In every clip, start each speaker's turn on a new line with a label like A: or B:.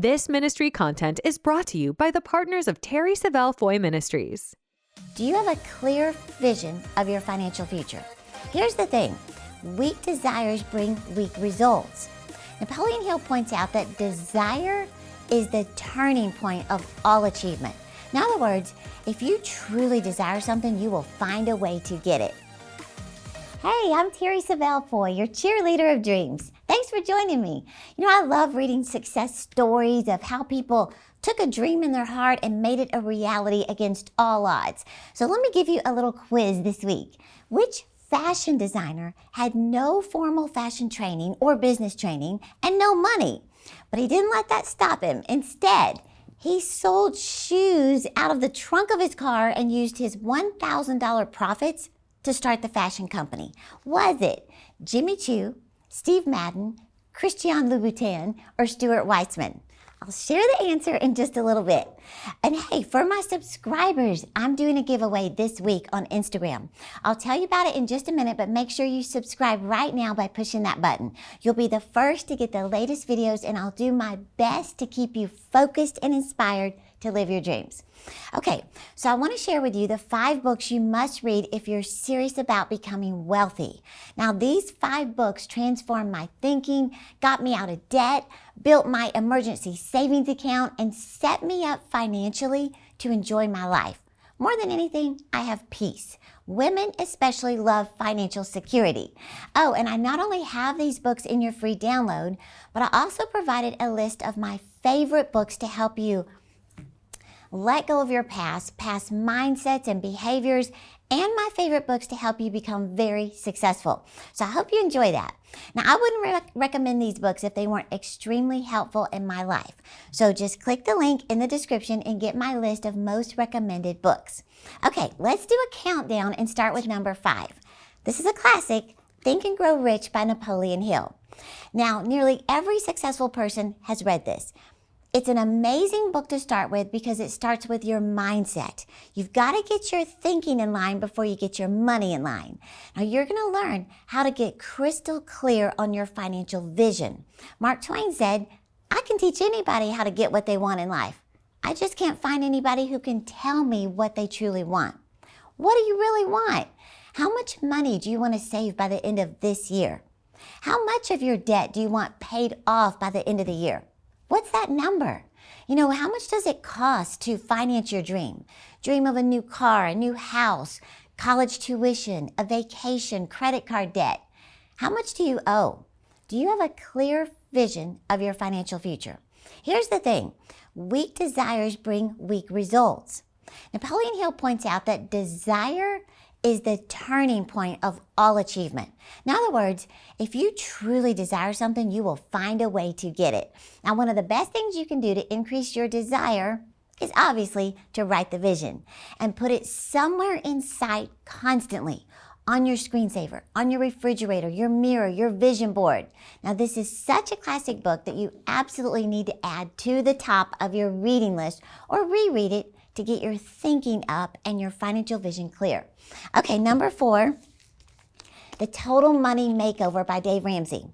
A: This ministry content is brought to you by the partners of Terri Savelle Ministries.
B: Do you have a clear vision of your financial future? Here's the thing. Weak desires bring weak results. Napoleon Hill points out that desire is the turning point of all achievement. In other words, if you truly desire something, you will find a way to get it. Hey, I'm Terri Savelle, your cheerleader of dreams. Thanks for joining me. I love reading success stories of how people took a dream in their heart and made it a reality against all odds. So let me give you a little quiz this week. Which fashion designer had no formal fashion training or business training and no money? But he didn't let that stop him. Instead, he sold shoes out of the trunk of his car and used his $1,000 profits to start the fashion company. Was it Jimmy Choo, Steve Madden, Christian Louboutin, or Stuart Weitzman? I'll share the answer in just a little bit. And hey, for my subscribers, I'm doing a giveaway this week on Instagram. I'll tell you about it in just a minute, but make sure you subscribe right now by pushing that button. You'll be the first to get the latest videos, and I'll do my best to keep you focused and inspired to live your dreams. Okay, so I want to share with you the 5 books you must read if you're serious about becoming wealthy. Now, these 5 books transformed my thinking, got me out of debt, built my emergency savings account, and set me up financially to enjoy my life. More than anything, I have peace. Women especially love financial security. Oh, and I not only have these books in your free download, but I also provided a list of my favorite books to help you let go of your past mindsets and behaviors, and my favorite books to help you become very successful. So I hope you enjoy that. Now, I wouldn't recommend these books if they weren't extremely helpful in my life. So just click the link in the description and get my list of most recommended books. Okay, let's do a countdown and start with number 5. This is a classic, Think and Grow Rich by Napoleon Hill. Now, nearly every successful person has read this. It's an amazing book to start with because it starts with your mindset. You've got to get your thinking in line before you get your money in line. Now, you're going to learn how to get crystal clear on your financial vision. Mark Twain said, "I can teach anybody how to get what they want in life. I just can't find anybody who can tell me what they truly want." What do you really want? How much money do you want to save by the end of this year? How much of your debt do you want paid off by the end of the year? What's that number? How much does it cost to finance your dream? Dream of a new car, a new house, college tuition, a vacation, credit card debt. How much do you owe? Do you have a clear vision of your financial future? Here's the thing. Weak desires bring weak results. Napoleon Hill points out that desire is the turning point of all achievement. In other words, if you truly desire something, you will find a way to get it. Now, one of the best things you can do to increase your desire is obviously to write the vision and put it somewhere in sight constantly, on your screensaver, on your refrigerator, your mirror, your vision board. Now, this is such a classic book that you absolutely need to add to the top of your reading list or reread it to get your thinking up and your financial vision clear. Okay, number 4, The Total Money Makeover by Dave Ramsey.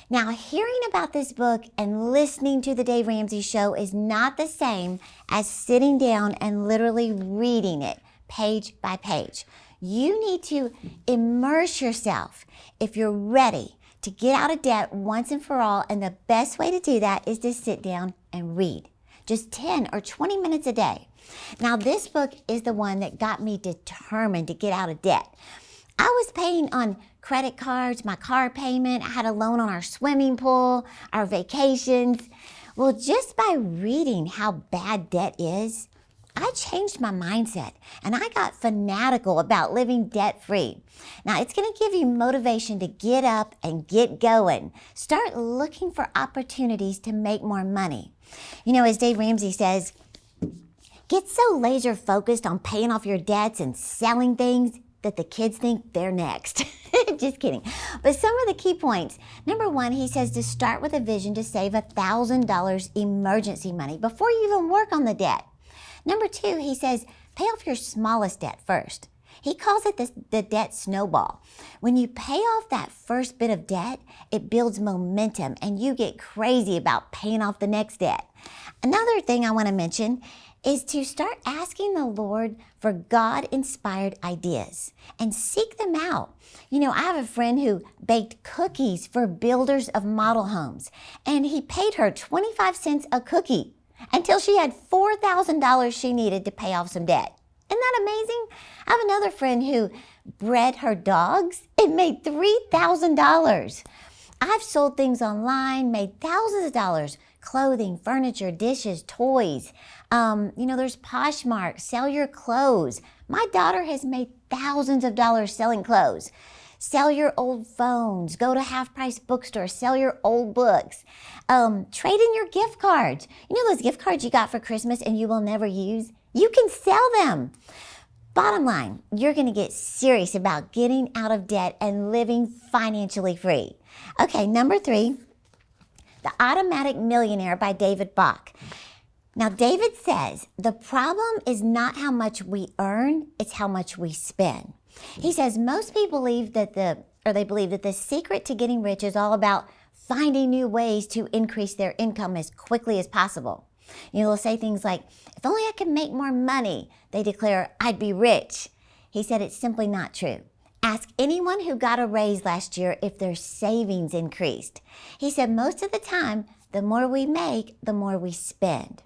B: Now, hearing about this book and listening to the Dave Ramsey Show is not the same as sitting down and literally reading it page by page. You need to immerse yourself if you're ready to get out of debt once and for all, and the best way to do that is to sit down and read. Just 10 or 20 minutes a day. Now, this book is the one that got me determined to get out of debt. I was paying on credit cards, my car payment, I had a loan on our swimming pool, our vacations. Well, just by reading how bad debt is, I changed my mindset and I got fanatical about living debt-free. Now, it's going to give you motivation to get up and get going. Start looking for opportunities to make more money. As Dave Ramsey says, get so laser focused on paying off your debts and selling things that the kids think they're next. Just kidding. But some of the key points. Number 1, he says to start with a vision to save $1,000 emergency money before you even work on the debt. Number 2, he says pay off your smallest debt first. He calls it the debt snowball. When you pay off that first bit of debt, it builds momentum and you get crazy about paying off the next debt. Another thing I want to mention is to start asking the Lord for God-inspired ideas and seek them out. You know, I have a friend who baked cookies for builders of model homes, and he paid her 25 cents a cookie until she had $4,000 she needed to pay off some debt. Isn't that amazing? I have another friend who bred her dogs and made $3,000. I've sold things online, made thousands of dollars, clothing, furniture, dishes, toys. There's Poshmark, sell your clothes. My daughter has made thousands of dollars selling clothes. Sell your old phones, go to half-price bookstores, sell your old books. Trade in your gift cards. You know those gift cards you got for Christmas and you will never use? You can sell them. Bottom line, you're going to get serious about getting out of debt and living financially free. Okay, number 3, The Automatic Millionaire by David Bach. Now, David says, the problem is not how much we earn, it's how much we spend. He says most people believe that the secret to getting rich is all about finding new ways to increase their income as quickly as possible. You know, they'll say things like, if only I could make more money, they declare, I'd be rich. He said it's simply not true. Ask anyone who got a raise last year if their savings increased. He said most of the time, the more we make, the more we spend.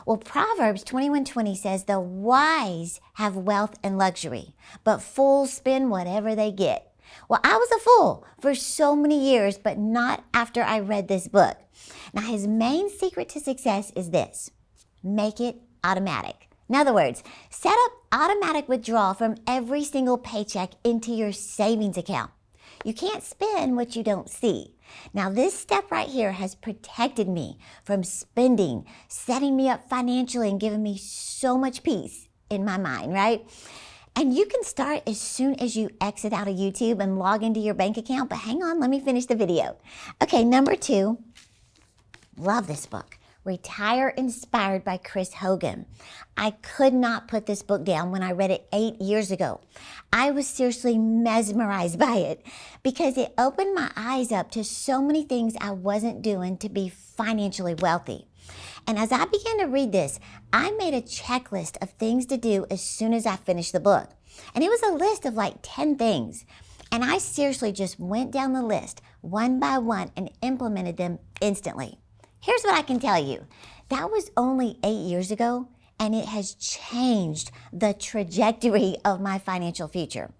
B: Well, Proverbs 21:20 says, the wise have wealth and luxury, but fools spend whatever they get. Well, I was a fool for so many years, but not after I read this book. Now, his main secret to success is this: make it automatic. In other words, set up automatic withdrawal from every single paycheck into your savings account. You can't spend what you don't see. Now, this step right here has protected me from spending, setting me up financially, and giving me so much peace in my mind, right? And you can start as soon as you exit out of YouTube and log into your bank account. But hang on, let me finish the video. Okay, number 2, love this book, Retire Inspired by Chris Hogan. I could not put this book down when I read it 8 years ago. I was seriously mesmerized by it because it opened my eyes up to so many things I wasn't doing to be financially wealthy. And as I began to read this, I made a checklist of things to do as soon as I finished the book. And it was a list of like 10 things. And I seriously just went down the list one by one and implemented them instantly. Here's what I can tell you. That was only 8 years ago, and it has changed the trajectory of my financial future.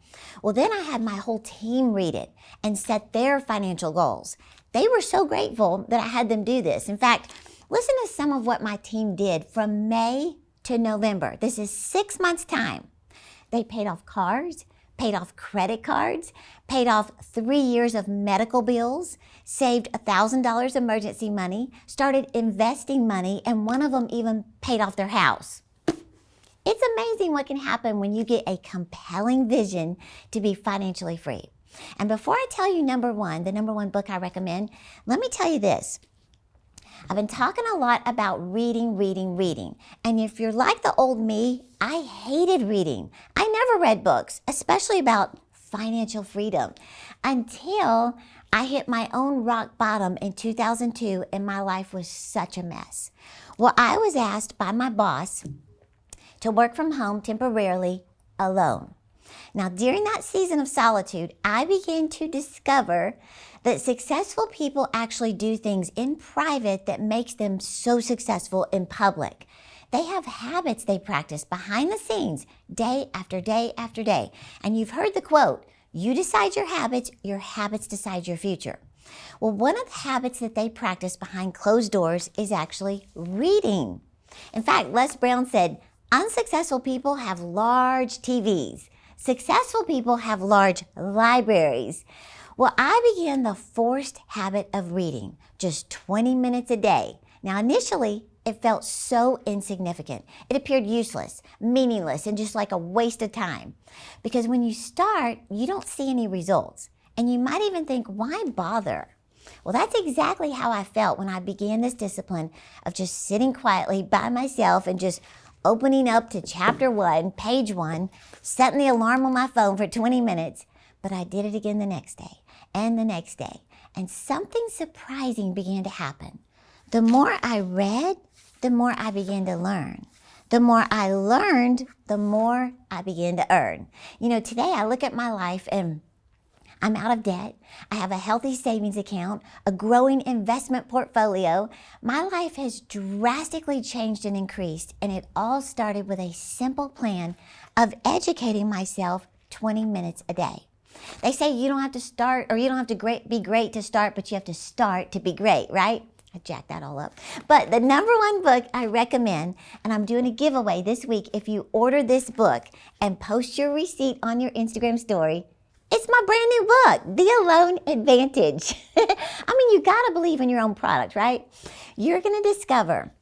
B: Well, then I had my whole team read it and set their financial goals. They were so grateful that I had them do this. In fact, listen to some of what my team did from May to November. This is 6 months' time. They paid off cars, paid off credit cards, paid off 3 years of medical bills, saved $1,000 emergency money, started investing money, and one of them even paid off their house. It's amazing what can happen when you get a compelling vision to be financially free. And before I tell you the number one book I recommend, let me tell you this. I've been talking a lot about reading. And if you're like the old me, I hated reading. I never read books, especially about financial freedom, until I hit my own rock bottom in 2002 and my life was such a mess. Well, I was asked by my boss to work from home temporarily alone. Now, during that season of solitude, I began to discover that successful people actually do things in private that makes them so successful in public. They have habits they practice behind the scenes day after day after day. And you've heard the quote, you decide your habits decide your future. Well, one of the habits that they practice behind closed doors is actually reading. In fact, Les Brown said, unsuccessful people have large TVs. Successful people have large libraries. Well, I began the forced habit of reading just 20 minutes a day. Now, initially, it felt so insignificant. It appeared useless, meaningless, and just like a waste of time. Because when you start, you don't see any results. And you might even think, why bother? Well, that's exactly how I felt when I began this discipline of just sitting quietly by myself and just opening up to chapter 1, page 1, setting the alarm on my phone for 20 minutes, but I did it again the next day and the next day, and something surprising began to happen. The more I read, the more I began to learn. The more I learned, the more I began to earn. You know, today I look at my life and I'm out of debt. I have a healthy savings account, a growing investment portfolio. My life has drastically changed and increased, and it all started with a simple plan of educating myself 20 minutes a day. They say you don't have to start, or you don't have to be great to start, but you have to start to be great, right? I jacked that all up. But the number one book I recommend, and I'm doing a giveaway this week if you order this book and post your receipt on your Instagram story, it's my brand new book, The Alone Advantage. I mean, you gotta believe in your own product, right? You're gonna discover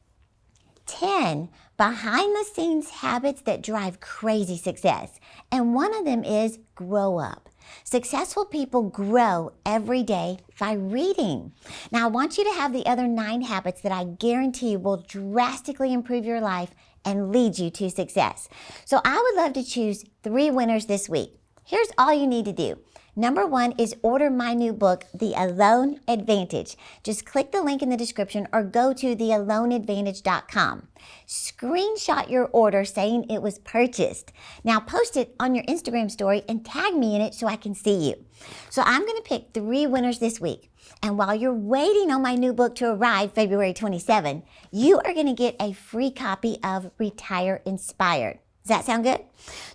B: 10 behind the scenes habits that drive crazy success. And one of them is grow up. Successful people grow every day by reading. Now, I want you to have the other 9 habits that I guarantee will drastically improve your life and lead you to success. So I would love to choose 3 winners this week. Here's all you need to do. Number 1 is order my new book, The Alone Advantage. Just click the link in the description or go to thealoneadvantage.com. Screenshot your order saying it was purchased. Now post it on your Instagram story and tag me in it so I can see you. So I'm going to pick 3 winners this week. And while you're waiting on my new book to arrive February 27, you are going to get a free copy of Retire Inspired. Does that sound good?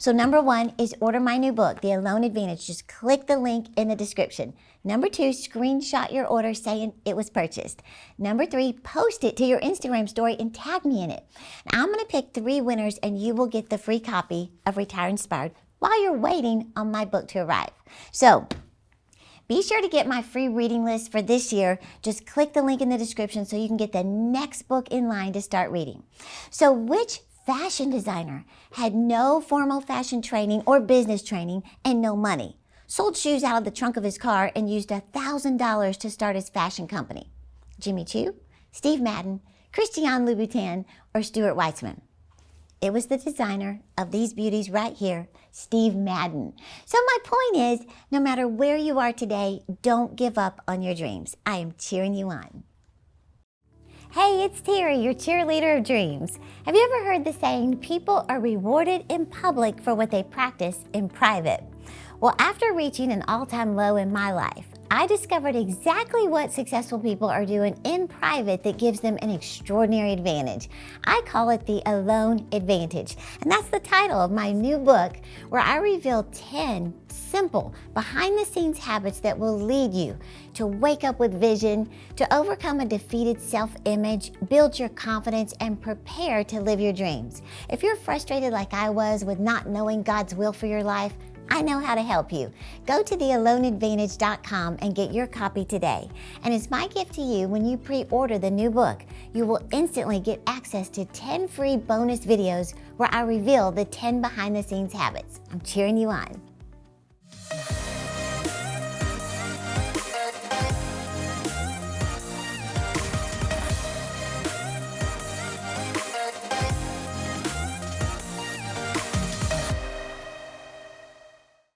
B: So number 1 is order my new book, The Alone Advantage. Just click the link in the description. Number 2, screenshot your order saying it was purchased. Number 3, post it to your Instagram story and tag me in it. Now, I'm going to pick 3 winners and you will get the free copy of Retire Inspired while you're waiting on my book to arrive. So be sure to get my free reading list for this year. Just click the link in the description so you can get the next book in line to start reading. So which fashion designer had no formal fashion training or business training and no money, sold shoes out of the trunk of his car, and used $1,000 to start his fashion company? Jimmy Choo, Steve Madden, Christian Louboutin, or Stuart Weitzman? It was the designer of these beauties right here, Steve Madden. So my point is, no matter where you are today, don't give up on your dreams. I am cheering you on. Hey, it's Terri, your cheerleader of dreams. Have you ever heard the saying, people are rewarded in public for what they practice in private? Well, after reaching an all-time low in my life, I discovered exactly what successful people are doing in private that gives them an extraordinary advantage. I call it the Alone Advantage, and that's the title of my new book, where I reveal 10 simple behind-the-scenes habits that will lead you to wake up with vision, to overcome a defeated self-image, build your confidence, and prepare to live your dreams. If you're frustrated like I was with not knowing God's will for your life, I know how to help you. Go to thealoneadvantage.com and get your copy today. And it's my gift to you, when you pre-order the new book, you will instantly get access to 10 free bonus videos where I reveal the 10 behind-the-scenes habits. I'm cheering you on.